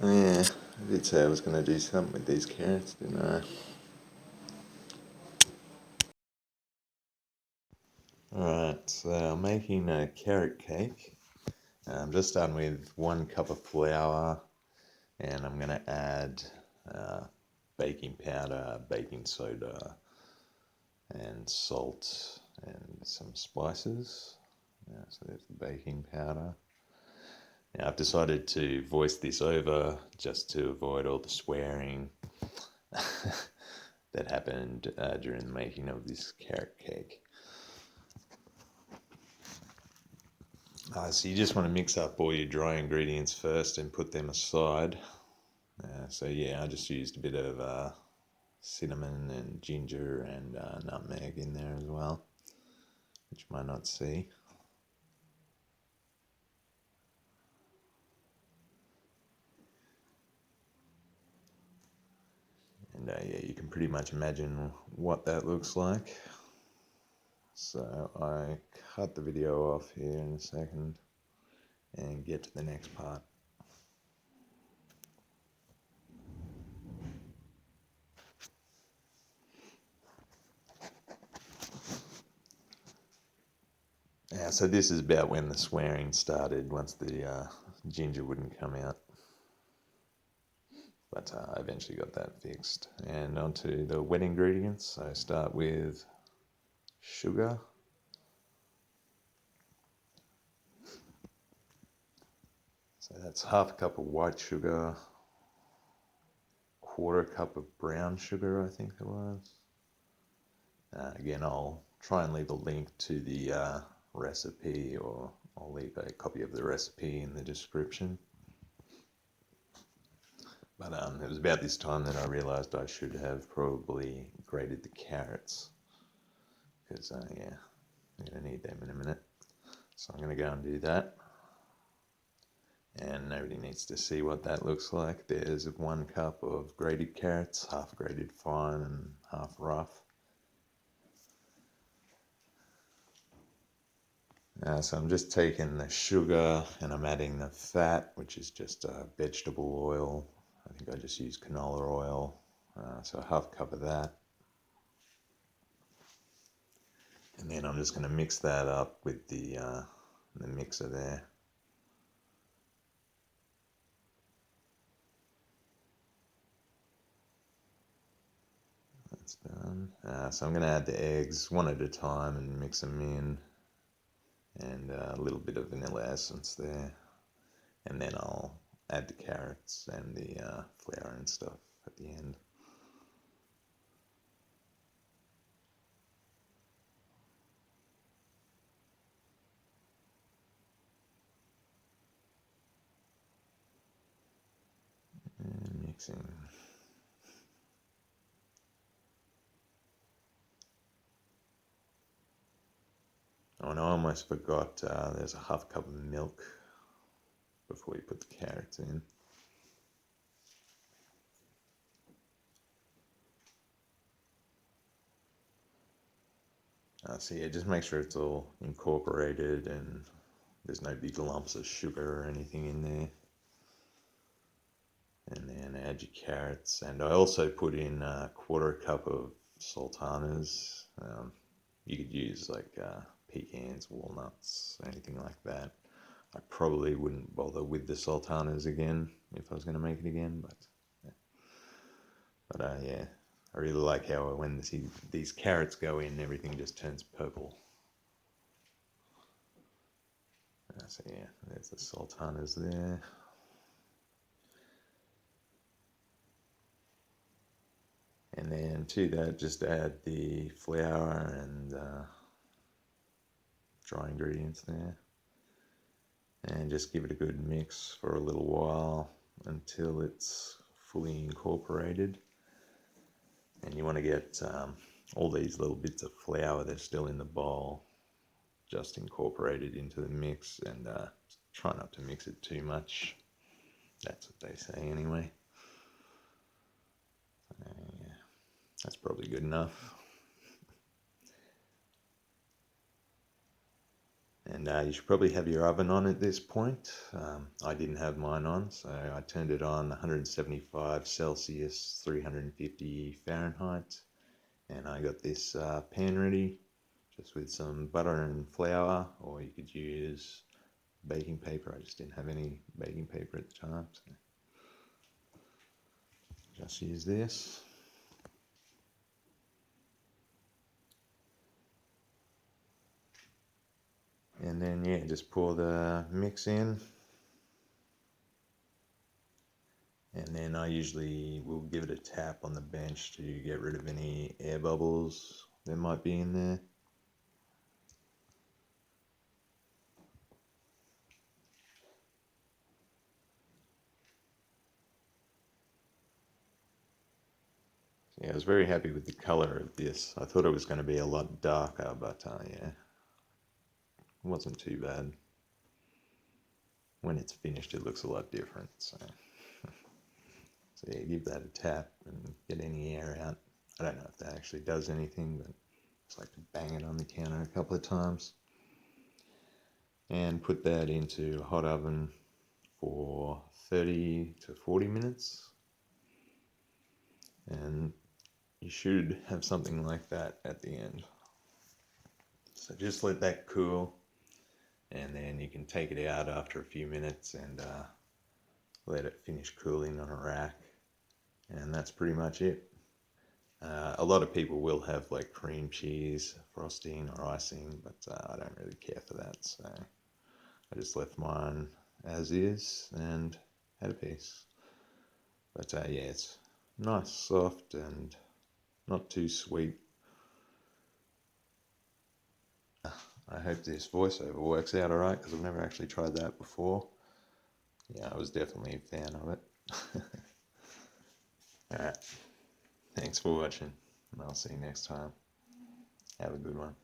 Yeah, I did say I was going to do something with these carrots, didn't I? Alright, so I'm making a carrot cake. I'm just starting with 1 cup of flour, and I'm going to add baking powder, baking soda, and salt, and some spices. So there's the baking powder. Now I've decided to voice this over just to avoid all the swearing that happened during the making of this carrot cake. So you just want to mix up all your dry ingredients first and put them aside. So yeah, I just used a bit of cinnamon and ginger and nutmeg in there as well, which you might not see. And yeah, you can pretty much imagine what that looks like. So I cut the video off here in a second and get to the next part. Yeah, so this is about when the swearing started, once the ginger wouldn't come out. But I eventually got that fixed. And onto the wet ingredients. So I start with sugar. So that's 1/2 cup of white sugar, 1/4 cup of brown sugar, I think it was. Again, I'll try and leave a link to the recipe, or I'll leave a copy of the recipe in the description. But it was about this time that I realised I should have probably grated the carrots, because yeah, I'm going to need them in a minute. So I'm going to go and do that. And nobody needs to see what that looks like. There's 1 cup of grated carrots, 1/2 grated fine and 1/2 rough. So I'm just taking the sugar and I'm adding the fat, which is just vegetable oil. I think I just used canola oil, so 1/2 cup of that. And then I'm just going to mix that up with the mixer there. That's done. So I'm going to add the eggs one at a time and mix them in, and a little bit of vanilla essence there. And then I'll add the carrots and the flour and stuff at the end. And mixing. Oh, and I almost forgot, there's a 1/2 cup of milk before you put the carrots in. So yeah, just make sure it's all incorporated and there's no big lumps of sugar or anything in there. And then add your carrots. And I also put in 1/4 cup of sultanas. You could use like pecans, walnuts, anything like that. I probably wouldn't bother with the sultanas again if I was going to make it again, but yeah, I really like how when these carrots go in, everything just turns purple. So yeah, there's the sultanas there. And then to that, just add the flour and dry ingredients there. And just give it a good mix for a little while until it's fully incorporated. And you want to get all these little bits of flour that's still in the bowl just incorporated into the mix, and try not to mix it too much. That's what they say anyway. Yeah, that's probably good enough. And you should probably have your oven on at this point. I didn't have mine on, so I turned it on 175 Celsius, 350 Fahrenheit. And I got this pan ready, just with some butter and flour, or you could use baking paper. I just didn't have any baking paper at the time, so just use this. And then, yeah, just pour the mix in. And then I usually will give it a tap on the bench to get rid of any air bubbles that might be in there. So yeah, I was very happy with the color of this. I thought it was going to be a lot darker, but yeah, it wasn't too bad. When it's finished, it looks a lot different. So yeah, give that a tap and get any air out. I don't know if that actually does anything, but I just like to bang it on the counter a couple of times. And put that into a hot oven for 30 to 40 minutes. And you should have something like that at the end. So just let that cool, and then you can take it out after a few minutes and let it finish cooling on a rack. And that's pretty much it. A lot of people will have like cream cheese, frosting, or icing, but I don't really care for that. So I just left mine as is and had a piece. But yeah, it's nice, soft, and not too sweet. I hope this voiceover works out alright, because I've never actually tried that before. Yeah, I was definitely a fan of it. Alright, thanks for watching, and I'll see you next time. Have a good one.